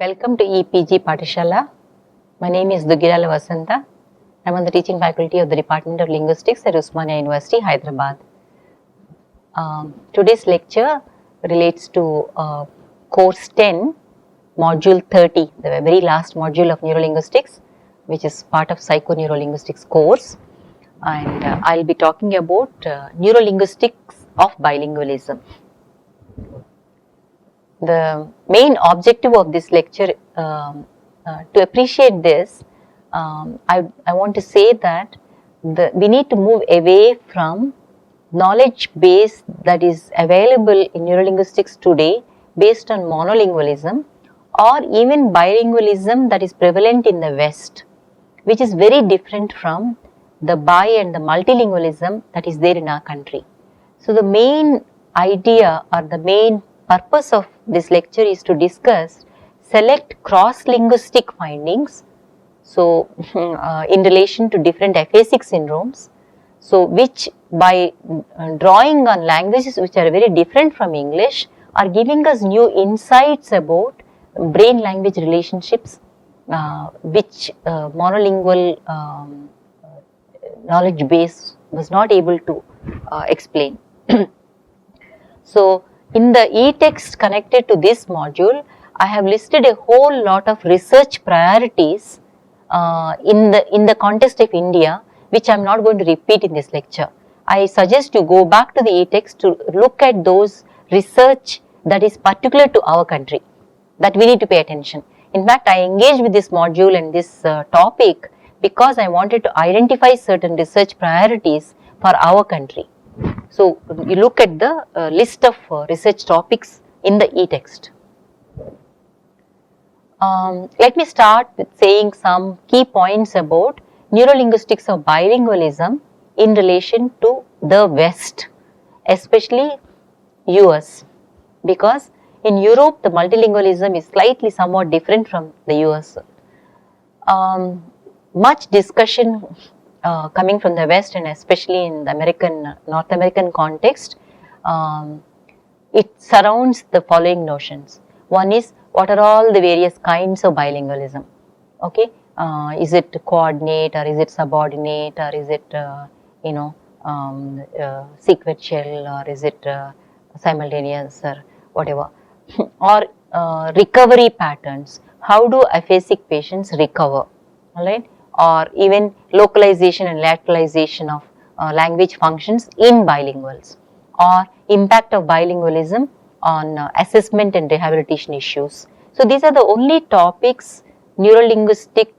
Welcome to EPG Patishala. My name is Dugirala Vasanta. I am on the teaching faculty of the Department of Linguistics at Osmania University, Hyderabad. Today's lecture relates to course 10, module 30, the very last module of neurolinguistics, which is part of psychoneurolinguistics course. And I will be talking about neurolinguistics of bilingualism. The main objective of this lecture, to appreciate this, I want to say that we need to move away from knowledge base that is available in neurolinguistics today based on monolingualism or even bilingualism that is prevalent in the West, which is very different from the bi and the multilingualism that is there in our country. So, the main idea or the main purpose of this lecture is to discuss select cross-linguistic findings, so in relation to different aphasic syndromes, so which by drawing on languages which are very different from English are giving us new insights about brain language relationships which monolingual knowledge base was not able to explain. So, in the e-text connected to this module, I have listed a whole lot of research priorities in the context of India, which I am not going to repeat in this lecture. I suggest you go back to the e-text to look at those research that is particular to our country, that we need to pay attention. In fact, I engaged with this module and this topic because I wanted to identify certain research priorities for our country. So, you look at the list of research topics in the e-text. Let me start with saying some key points about neurolinguistics of bilingualism in relation to the West, especially US, because in Europe the multilingualism is slightly somewhat different from the US. Much discussion coming from the West and especially in the North American context, it surrounds the following notions. One is, what are all the various kinds of bilingualism? Okay, is it coordinate or is it subordinate or is it sequential or is it simultaneous or whatever, or recovery patterns. How do aphasic patients recover? Alright, or even localization and lateralization of language functions in bilinguals, or impact of bilingualism on assessment and rehabilitation issues. So, these are the only topics neurolinguistic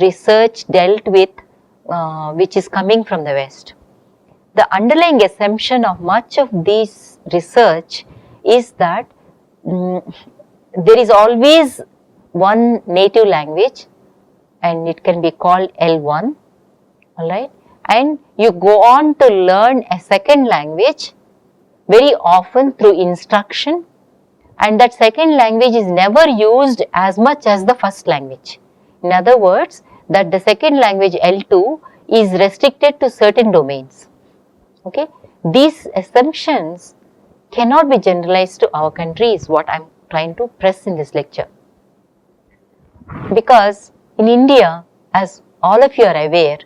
research dealt with which is coming from the West. The underlying assumption of much of this research is that there is always one native language and it can be called L1, alright, and you go on to learn a second language very often through instruction, and that second language is never used as much as the first language. In other words, that the second language L2 is restricted to certain domains. Okay, these assumptions cannot be generalized to our country is what I am trying to press in this lecture, because in India, as all of you are aware,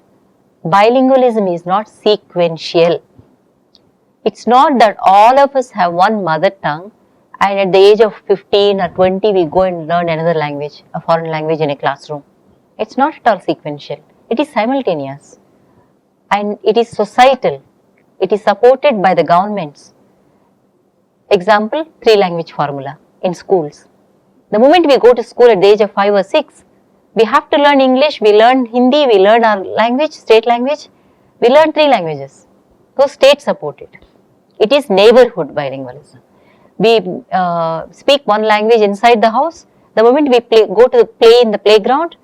bilingualism is not sequential. It is not that all of us have one mother tongue and at the age of 15 or 20 we go and learn another language, a foreign language in a classroom. It is not at all sequential. It is simultaneous and it is societal. It is supported by the governments. Example, 3-language formula in schools. The moment we go to school at the age of 5 or 6, we have to learn English, we learn Hindi, we learn our language, state language, we learn 3 languages, those state supported. It is neighborhood bilingualism. We speak one language inside the house, the moment we go to play in the playground,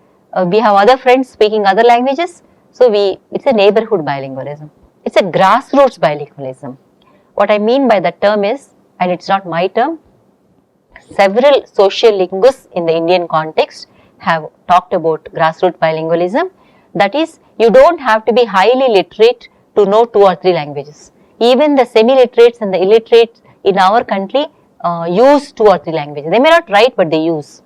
we have other friends speaking other languages, so it is a neighborhood bilingualism. It is a grassroots bilingualism. What I mean by that term is, and it is not my term, several social linguists in the Indian context have talked about grassroots bilingualism. That is, you do not have to be highly literate to know 2 or 3 languages. Even the semi-literates and the illiterates in our country use 2 or 3 languages. They may not write, but they use.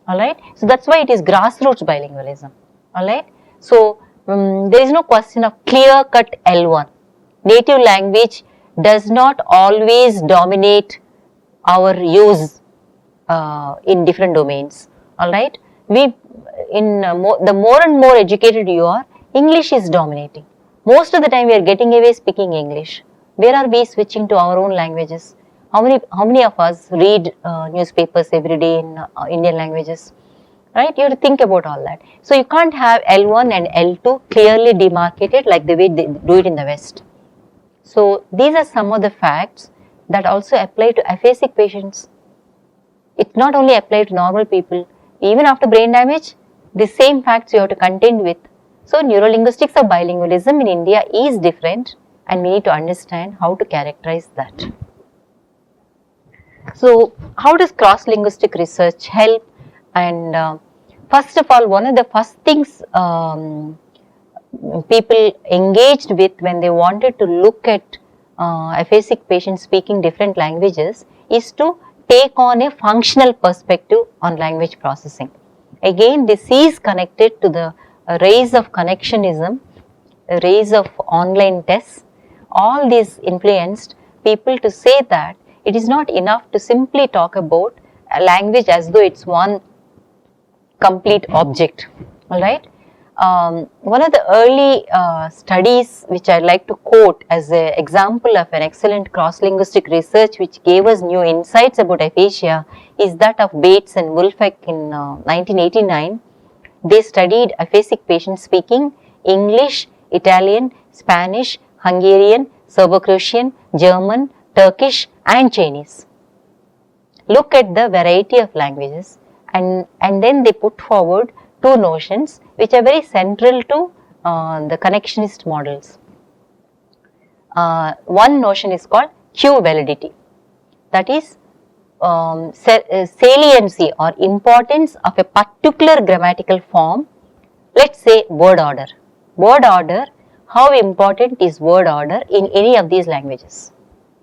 alright. So that's why it is grassroots bilingualism, alright. So there is no question of clear cut L1. Native language does not always dominate our use in different domains, alright. The more and more educated you are, English is dominating. Most of the time we are getting away speaking English. Where are we switching to our own languages? How many of us read newspapers every day in Indian languages? Right? You have to think about all that. So you can't have L1 and L2 clearly demarcated like the way they do it in the West. So these are some of the facts that also apply to aphasic patients. It's not only applied to normal people. Even after brain damage, the same facts you have to contend with. So neurolinguistics of bilingualism in India is different, and we need to understand how to characterize that. So how does cross-linguistic research help? And first of all, one of the first things people engaged with when they wanted to look at aphasic patients speaking different languages is to take on a functional perspective on language processing. Again, this is connected to the rise of connectionism, the rise of online tests. All these influenced people to say that it is not enough to simply talk about a language as though it's one complete object, alright. One of the early studies which I like to quote as an example of an excellent cross-linguistic research which gave us new insights about aphasia is that of Bates and Wolfeck in 1989. They studied aphasic patients speaking English, Italian, Spanish, Hungarian, Serbo-Croatian, German, Turkish and Chinese. Look at the variety of languages and then they put forward two notions which are very central to the connectionist models. One notion is called cue validity, that is saliency or importance of a particular grammatical form. Let's say word order. Word order, how important is word order in any of these languages?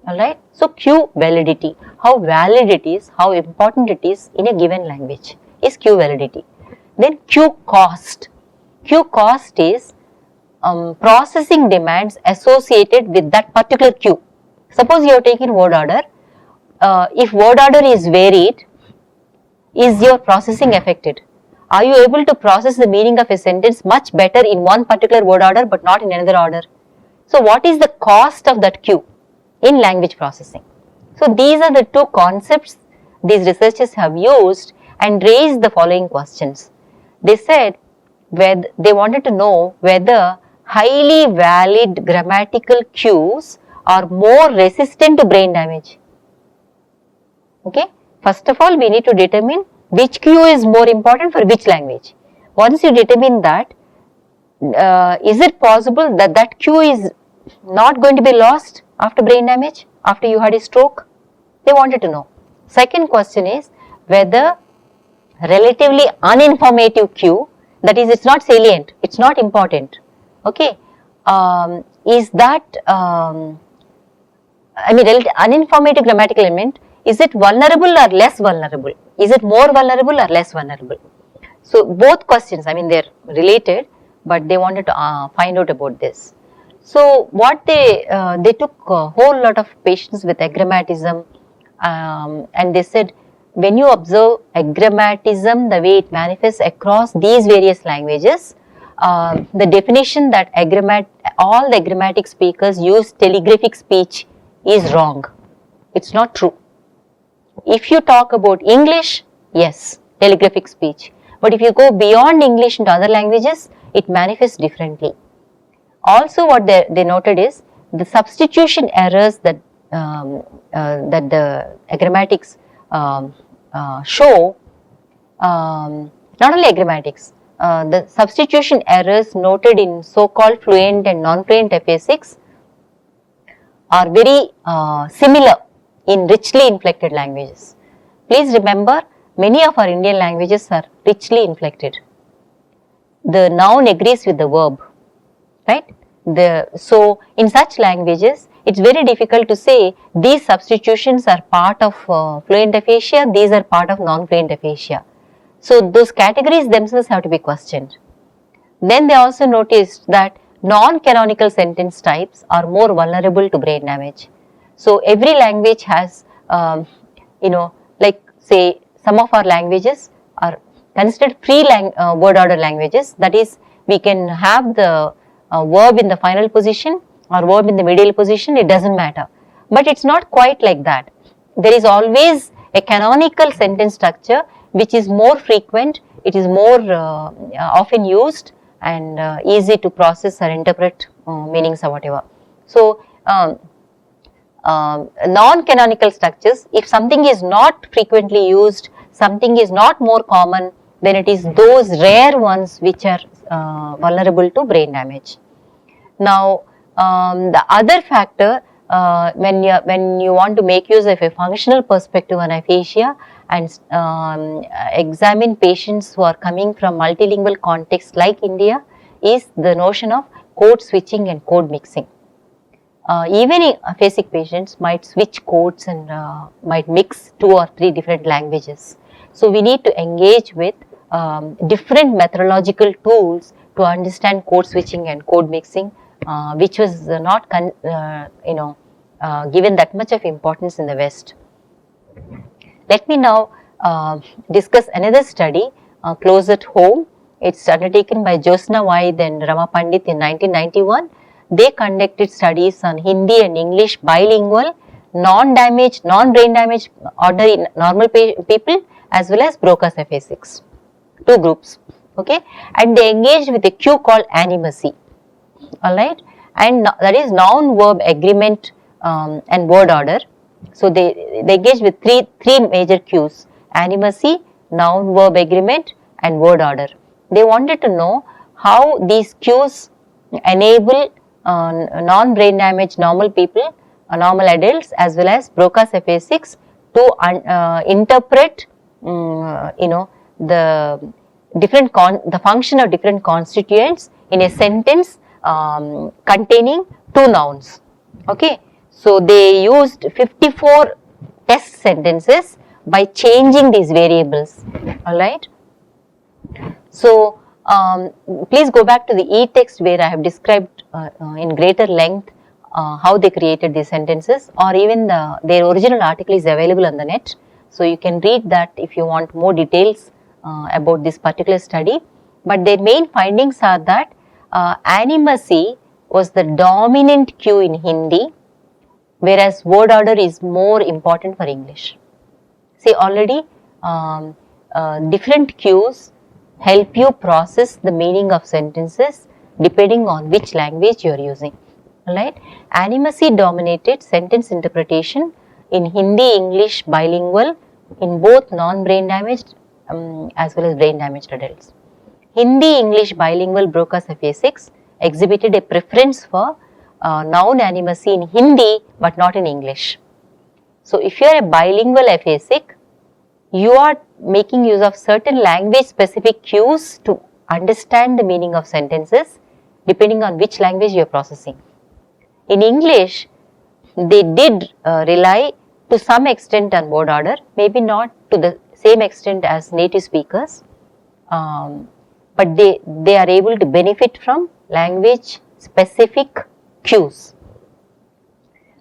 Alright. So cue validity, how valid it is, how important it is in a given language is cue validity. Then cue cost. Cue cost is processing demands associated with that particular cue. Suppose you are taking word order. If word order is varied, is your processing affected? Are you able to process the meaning of a sentence much better in one particular word order but not in another order? So what is the cost of that cue in language processing? So these are the two concepts these researchers have used and raised the following questions. They said whether they wanted to know whether highly valid grammatical cues are more resistant to brain damage. Okay. First of all, we need to determine which cue is more important for which language. Once you determine that, is it possible that that cue is not going to be lost after brain damage, after you had a stroke? They wanted to know. Second question is whether relatively uninformative cue, that is it's not salient, it's not important, okay, is that, uninformative grammatical element, is it vulnerable or less vulnerable? Is it more vulnerable or less vulnerable? So both questions, they're related, but they wanted to find out about this. So what they took a whole lot of patients with agrammatism and they said when you observe agrammatism, the way it manifests across these various languages, the definition that all the agrammatic speakers use telegraphic speech is wrong. It's not true. If you talk about English, yes, telegraphic speech. But if you go beyond English into other languages, it manifests differently. Also what they noted is the substitution errors that the agrammatics show, not only agrammatics, the substitution errors noted in so-called fluent and non-fluent aphasics are very similar in richly inflected languages. Please remember, many of our Indian languages are richly inflected. The noun agrees with the verb, right? So in such languages, it's very difficult to say these substitutions are part of fluent aphasia, these are part of non-fluent aphasia. So those categories themselves have to be questioned. Then they also noticed that non-canonical sentence types are more vulnerable to brain damage. So every language has, like say some of our languages are considered free word order languages. That is, we can have the verb in the final position or verb in the middle position, it doesn't matter. But it's not quite like that. There is always a canonical sentence structure which is more frequent, it is more often used and easy to process or interpret meanings or whatever. So, non-canonical structures, if something is not frequently used, something is not more common, then it is those rare ones which are vulnerable to brain damage. Now, the other factor when you want to make use of a functional perspective on aphasia and examine patients who are coming from multilingual contexts like India is the notion of code switching and code mixing. Even aphasic patients might switch codes and might mix 2 or 3 different languages. So, we need to engage with different methodological tools to understand code switching and code mixing, which was not given that much of importance in the West. Let me now discuss another study close at home. It's undertaken by Josna Vaid and Rama Pandit in 1991. They conducted studies on Hindi and English bilingual, non-damaged, non-brain damaged ordinary normal people as well as Broca's aphasics, 2 groups, okay, and they engaged with a cue called animacy, alright, and that is noun verb agreement and word order. So, they engaged with three major cues: animacy, noun verb agreement and word order. They wanted to know how these cues enable non-brain damaged normal people, normal adults as well as Broca's aphasics to interpret the the function of different constituents in a sentence containing 2 nouns. Okay. So, they used 54 test sentences by changing these variables, alright. So, please go back to the e-text where I have described in greater length how they created these sentences, or even their original article is available on the net. So, you can read that if you want more details about this particular study, but their main findings are that animacy was the dominant cue in Hindi, whereas word order is more important for English. See, already different cues help you process the meaning of sentences depending on which language you are using, right. Animacy dominated sentence interpretation in Hindi, English bilingual in both non-brain damaged as well as brain damaged adults. Hindi, English bilingual Broca's aphasics exhibited a preference for noun animacy in Hindi but not in English. So, if you are a bilingual aphasic, you are making use of certain language specific cues to understand the meaning of sentences depending on which language you are processing. In English, they did rely to some extent on word order, maybe not to the same extent as native speakers, but they are able to benefit from language specific cues.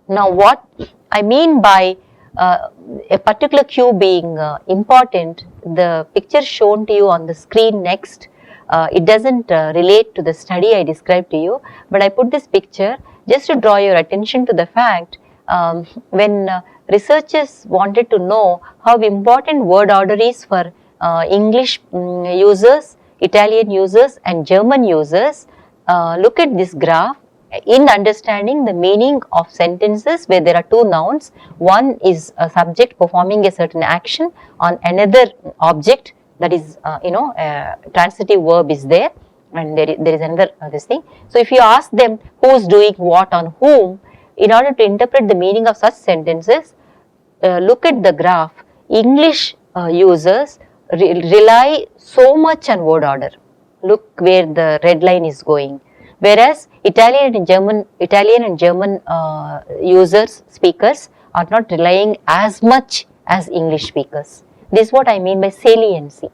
Now, what I mean by a particular cue being important, the picture shown to you on the screen next, it does not relate to the study I described to you, but I put this picture just to draw your attention to the fact when researchers wanted to know how important word order is for English users, Italian users and German users, look at this graph. In understanding the meaning of sentences where there are 2 nouns, one is a subject performing a certain action on another object, that is transitive verb is there, and there is another this thing. So, if you ask them who is doing what on whom, in order to interpret the meaning of such sentences, look at the graph. English users rely so much on word order. Look where the red line is going. Whereas Italian and German users, speakers are not relying as much as English speakers. This is what I mean by saliency.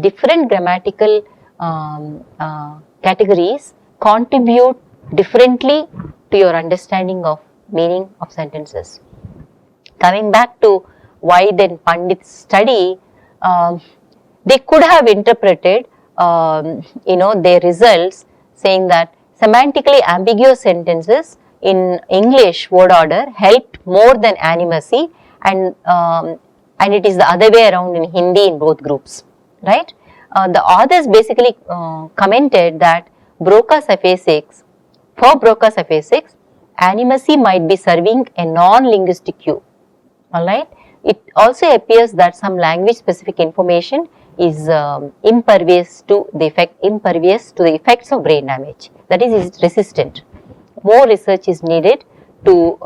different grammatical categories contribute differently to your understanding of meaning of sentences. Coming back to why then Pandit's study, they could have interpreted their results saying that semantically ambiguous sentences in English word order helped more than animacy, and it is the other way around in Hindi in both groups, right? The authors basically commented that Broca's aphasics, for Broca's aphasics, animacy might be serving a non-linguistic cue. Alright. It also appears that some language specific information is impervious to the effects of brain damage, that is resistant. More research is needed to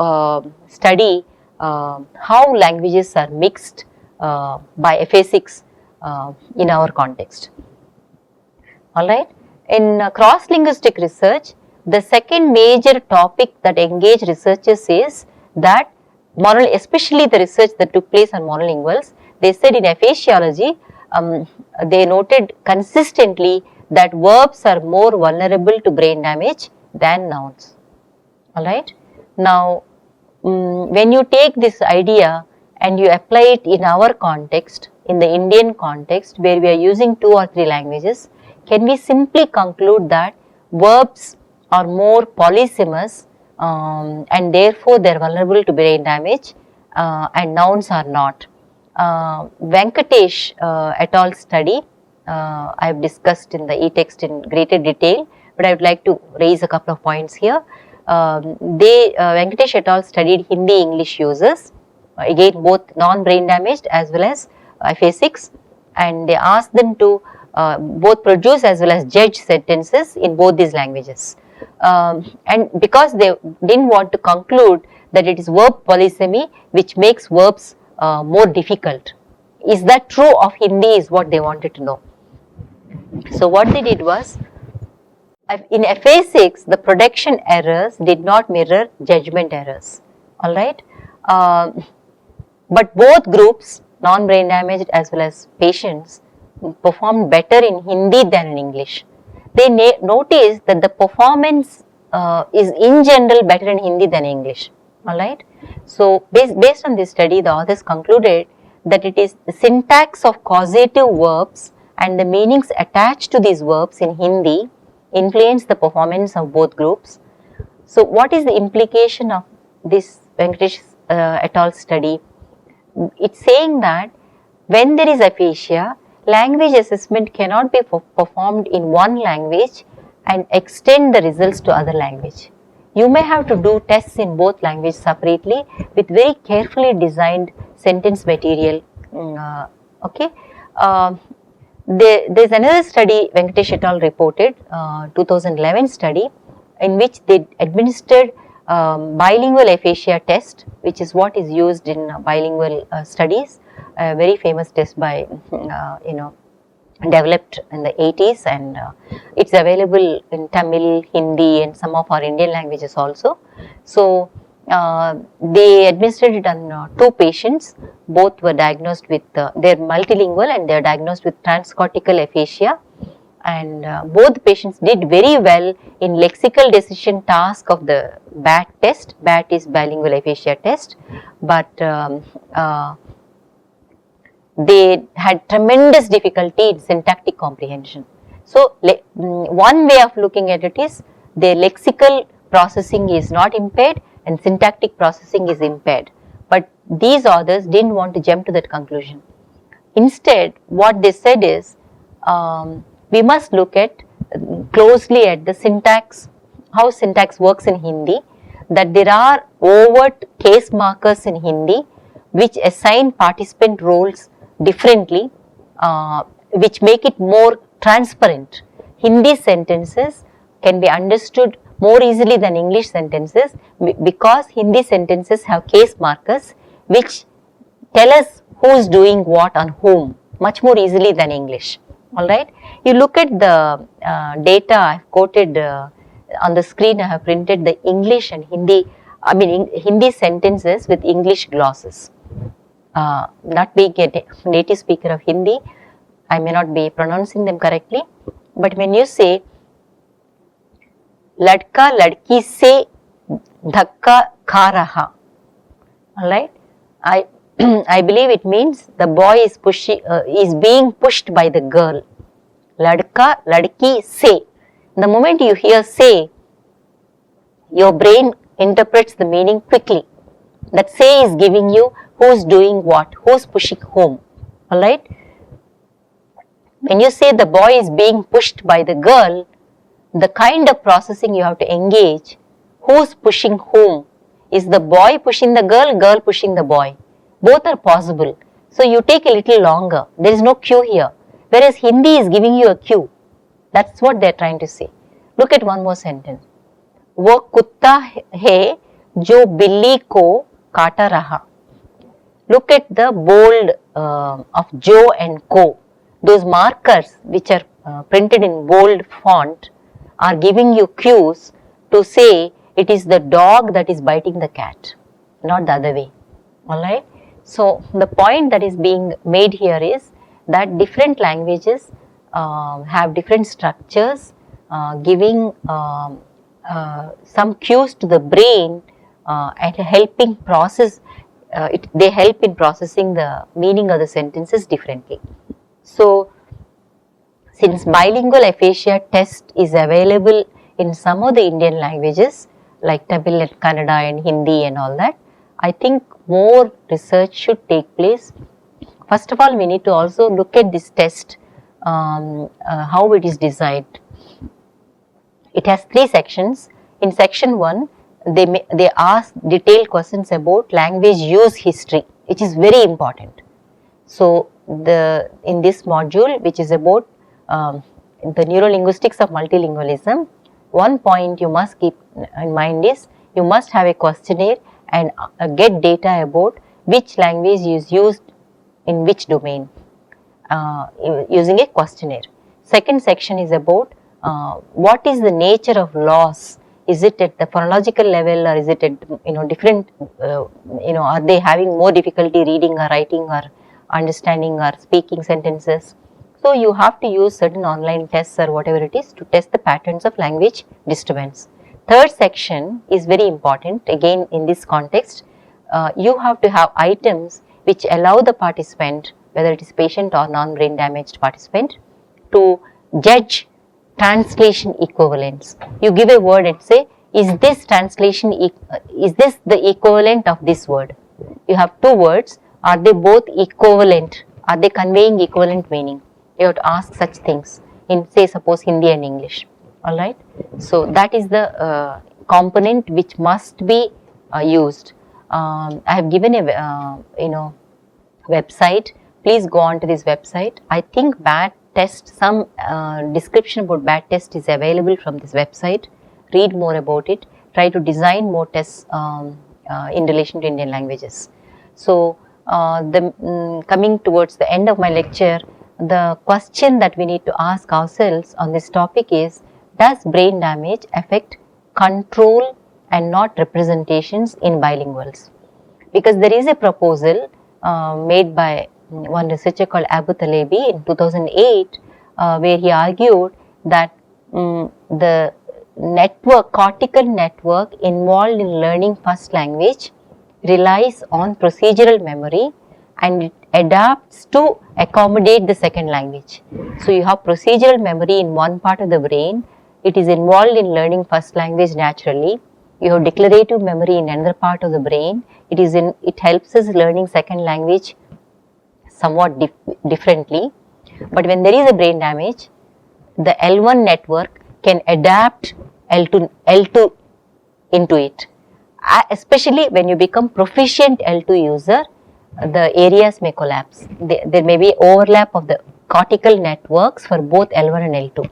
study how languages are mixed by aphasics in our context. Alright. In cross-linguistic research, the second major topic that engage researchers is that especially the research that took place on monolinguals, they said in aphasiology, they noted consistently that verbs are more vulnerable to brain damage than nouns. Alright. Now, when you take this idea and you apply it in our context, in the Indian context where we are using 2 or 3 languages, can we simply conclude that verbs are more polysemous and therefore they are vulnerable to brain damage and nouns are not. Venkatesh et al. Study, I have discussed in the e-text in greater detail, but I would like to raise a couple of points here. Venkatesh et al. Studied Hindi English users, again both non-brain damaged as well as aphasics, and they asked them to both produce as well as judge sentences in both these languages. And because they didn't want to conclude that it is verb polysemy which makes verbs more difficult. Is that true of Hindi is what they wanted to know. So what they did was, in aphasics the production errors did not mirror judgment errors, alright. But both groups, non-brain damaged as well as patients, performed better in Hindi than in English. They noticed that the performance is in general better in Hindi than English, alright. So, based on this study, the authors concluded that it is the syntax of causative verbs and the meanings attached to these verbs in Hindi influence the performance of both groups. So, what is the implication of this Venkatesh et al. Study? It's saying that when there is aphasia, language assessment cannot be performed in one language and extend the results to other language. You may have to do tests in both languages separately with very carefully designed sentence material. Okay. There is another study Venkatesh et al. Reported, 2011 study, in which they administered bilingual aphasia test, which is what is used in bilingual studies, a very famous test by developed in the 80s, and it's available in Tamil, Hindi and some of our Indian languages also. So, they administered it on 2 patients, both were diagnosed with, they are multilingual and they are diagnosed with transcortical aphasia, and both patients did very well in lexical decision task of the BAT test. BAT is bilingual aphasia test, but they had tremendous difficulty in syntactic comprehension. So, one way of looking at it is their lexical processing is not impaired and syntactic processing is impaired, but these authors didn't want to jump to that conclusion. Instead, what they said is, we must look at closely at the syntax, how syntax works in Hindi, that there are overt case markers in Hindi which assign participant roles differently, which make it more transparent. Hindi sentences can be understood more easily than English sentences because Hindi sentences have case markers which tell us who is doing what on whom much more easily than English. Alright. You look at the data I have quoted on the screen. I have printed the English and Hindi, Hindi sentences with English glosses. Not being a native speaker of Hindi, I may not be pronouncing them correctly, but when you say ladka ladki se dhakka kha raha, alright, I I believe it means the boy is being pushed by the girl. Ladka ladki se. The moment you hear say, your brain interprets the meaning quickly. That say is giving you who's doing what, who's pushing whom, alright. When you say the boy is being pushed by the girl, the kind of processing you have to engage, who's pushing whom, is the boy pushing the girl, girl pushing the boy. Both are possible. So you take a little longer. There is no cue here. Whereas Hindi is giving you a cue. That's what they are trying to say. Look at one more sentence. वो कुत्ता है जो बिल्ली को काटा रहा. Look at the bold of Jo and Co. Those markers which are printed in bold font are giving you cues to say it is the dog that is biting the cat, not the other way. Alright. So the point that is being made here is that different languages have different structures, giving some cues to the brain and helping process. They help in processing the meaning of the sentences differently. So, since bilingual aphasia test is available in some of the Indian languages like Tamil and Kannada and Hindi and all that, I think more research should take place. First of all, we need to also look at this test, how it is designed. It has 3 sections. In section 1, they ask detailed questions about language use history, which is very important. So, in this module, which is about the neurolinguistics of multilingualism, one point you must keep in mind is you must have a questionnaire and get data about which language is used in which domain using a questionnaire. Second section is about what is the nature of loss. Is it at the phonological level, or is it at different are they having more difficulty reading or writing or understanding or speaking sentences? So you have to use certain online tests or whatever it is to test the patterns of language disturbance. Third section is very important. Again, in this context, you have to have items which allow the participant, whether it is patient or non-brain damaged participant, to judge translation equivalence. You give a word and say, is this translation, is this the equivalent of this word? You have 2 words, are they both equivalent? Are they conveying equivalent meaning? You have to ask such things in, say, suppose Hindi and English. Alright. So that is the component which must be used. I have given a website. Please go on to this website. I think BAT test, some description about BAT test is available from this website. Read more about it. Try to design more tests in relation to Indian languages. So coming towards the end of my lecture, the question that we need to ask ourselves on this topic is, does brain damage affect control and not representations in bilinguals? Because there is a proposal made by one researcher called Abu Talebi in 2008 where he argued that the cortical network involved in learning first language relies on procedural memory and it adapts to accommodate the second language. So you have procedural memory in one part of the brain, it is involved in learning first language naturally. You have declarative memory in another part of the brain, it helps us learning second language somewhat differently. But when there is a brain damage, the L1 network can adapt L2 into it. Especially when you become proficient L2 user, the areas may collapse. There may be overlap of the cortical networks for both L1 and L2.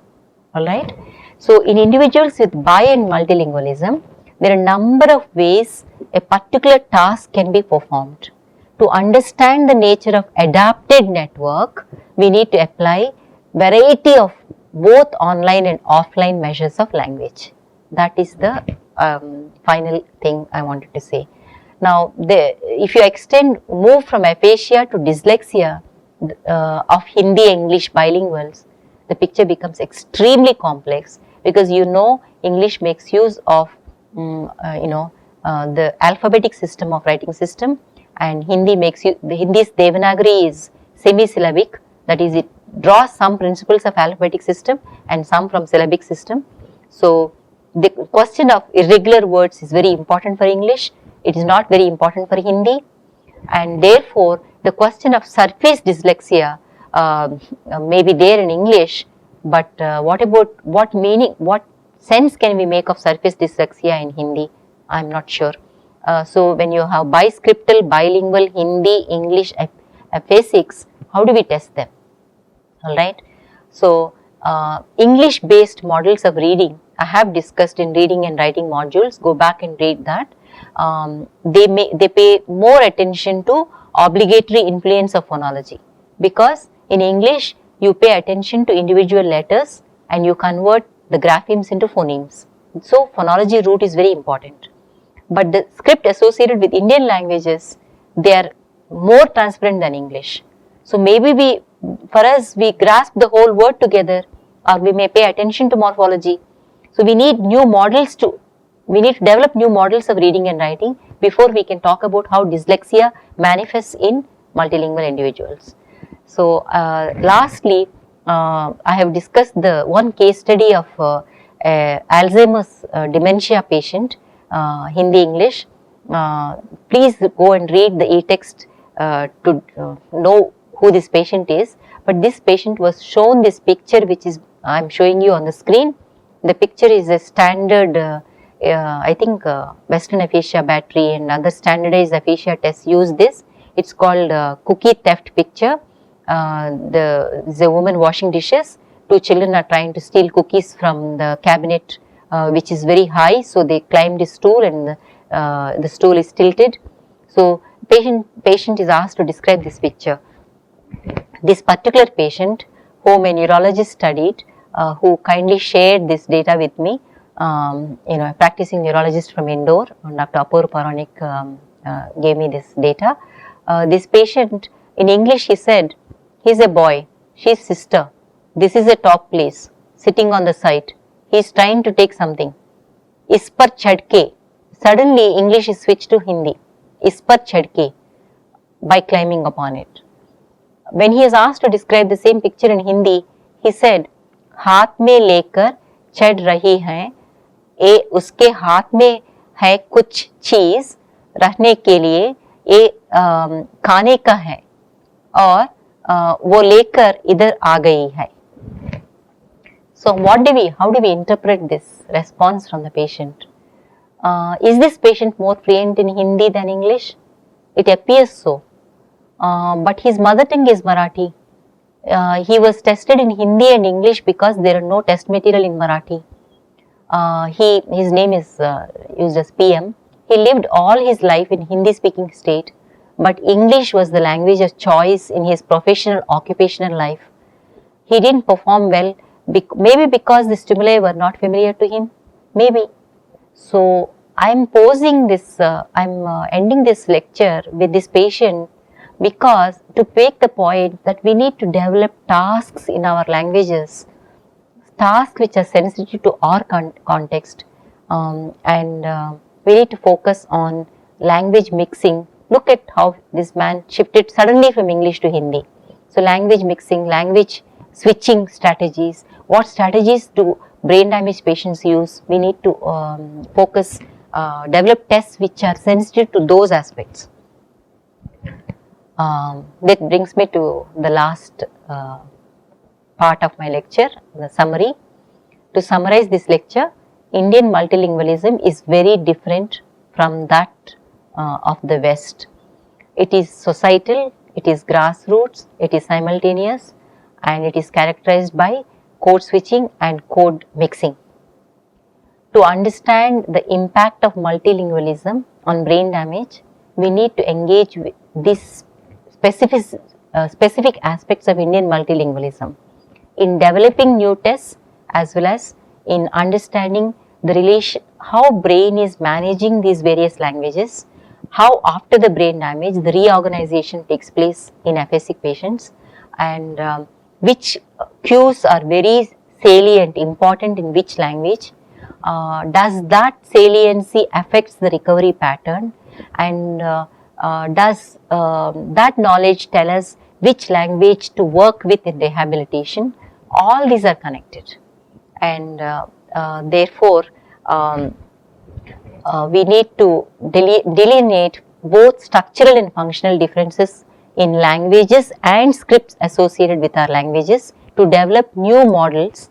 Alright. So in individuals with bi and multilingualism, there are a number of ways a particular task can be performed. To understand the nature of adapted network, we need to apply variety of both online and offline measures of language. That is the final thing I wanted to say. Now, if you move from aphasia to dyslexia, of Hindi English bilinguals, the picture becomes extremely complex, because English makes use of the alphabetic system of writing system, and Hindi's Devanagari is semi-syllabic, that is, it draws some principles of alphabetic system and some from syllabic system. So the question of irregular words is very important for English, it is not very important for Hindi, and therefore the question of surface dyslexia may be there in English, but what sense can we make of surface dyslexia in Hindi? I am not sure. So when you have biscriptal, bilingual Hindi, English aphasics, how do we test them? Alright. So English based models of reading I have discussed in reading and writing modules, go back and read that. They pay more attention to obligatory influence of phonology, because in English you pay attention to individual letters and you convert the graphemes into phonemes. So phonology root is very important. But the script associated with Indian languages, they are more transparent than English. So maybe we grasp the whole word together, or we may pay attention to morphology. So we need to develop new models of reading and writing before we can talk about how dyslexia manifests in multilingual individuals. So lastly, I have discussed the one case study of Alzheimer's dementia patient, Hindi English. Please go and read the e-text to know who this patient is. But this patient was shown this picture, which is I am showing you on the screen. The picture is a standard, I think Western aphasia battery and other standardized aphasia tests use this. It's called cookie theft picture. There's a woman washing dishes. Two children are trying to steal cookies from the cabinet, which is very high. So they climbed the stool, and the stool is tilted. So patient is asked to describe this picture. This particular patient, whom a neurologist studied, who kindly shared this data with me, a practicing neurologist from Indore, Dr. Apur Paranik gave me this data. This patient, in English he said, he's a boy, she's sister, this is a top place, sitting on the side, he's trying to take something. Is par chadke, suddenly English is switched to Hindi, is par chadke, by climbing upon it. When he is asked to describe the same picture in Hindi, he said, हाथ में लेकर चढ़ रही हैं, उसके हाथ में है कुछ चीज रखने के लिए, ये खाने का है और वो लेकर इधर आ गई है. So how do we interpret this response from the patient? Is this patient more fluent in Hindi than English? It appears so, but his mother tongue is Marathi. He was tested in Hindi and English because there are no test material in Marathi. His name is used as PM. He lived all his life in Hindi speaking state, but English was the language of choice in his professional occupational life. He didn't perform well, maybe because the stimuli were not familiar to him, maybe. So I'm ending this lecture with this patient, because to make the point that we need to develop tasks in our languages, tasks which are sensitive to our context, and we need to focus on language mixing. Look at how this man shifted suddenly from English to Hindi. So language mixing, language switching strategies, what strategies do brain damage patients use? We need to focus, develop tests which are sensitive to those aspects. That brings me to the last part of my lecture, the summary. To summarize this lecture, Indian multilingualism is very different from that of the West. It is societal, it is grassroots, it is simultaneous, and it is characterized by code switching and code mixing. To understand the impact of multilingualism on brain damage, we need to engage with these specific aspects of Indian multilingualism in developing new tests, as well as in understanding the relation, how brain is managing these various languages, how after the brain damage the reorganization takes place in aphasic patients, and which cues are very salient, important in which language, does that saliency affects the recovery pattern, and does that knowledge tell us which language to work with in rehabilitation. All these are connected, and therefore we need to delineate both structural and functional differences in languages and scripts associated with our languages to develop new models.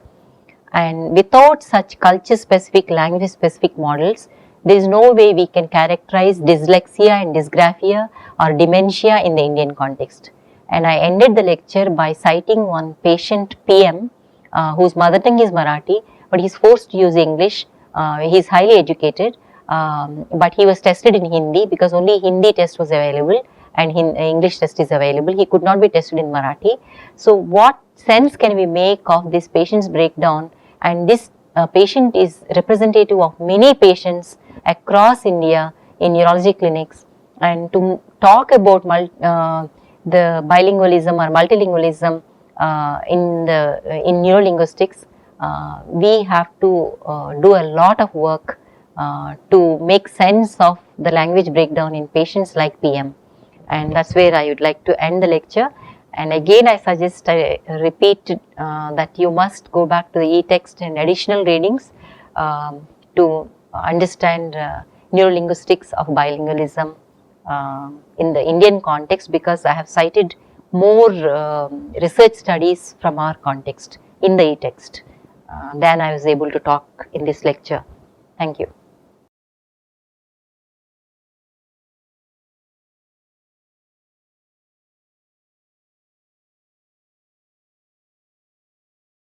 And without such culture specific, language specific models, there is no way we can characterize dyslexia and dysgraphia or dementia in the Indian context. And I ended the lecture by citing one patient PM whose mother tongue is Marathi, but he is forced to use English. He is highly educated, but he was tested in Hindi because only Hindi test was available and English test is available. He could not be tested in Marathi. So what sense can we make of this patient's breakdown? And this patient is representative of many patients across India in neurology clinics. And to talk about the bilingualism or multilingualism in neurolinguistics, we have to do a lot of work to make sense of the language breakdown in patients like PM. And that's where I would like to end the lecture. And again, I suggest, I repeat that you must go back to the e-text and additional readings to understand neurolinguistics of bilingualism in the Indian context, because I have cited more research studies from our context in the e-text than I was able to talk in this lecture. Thank you.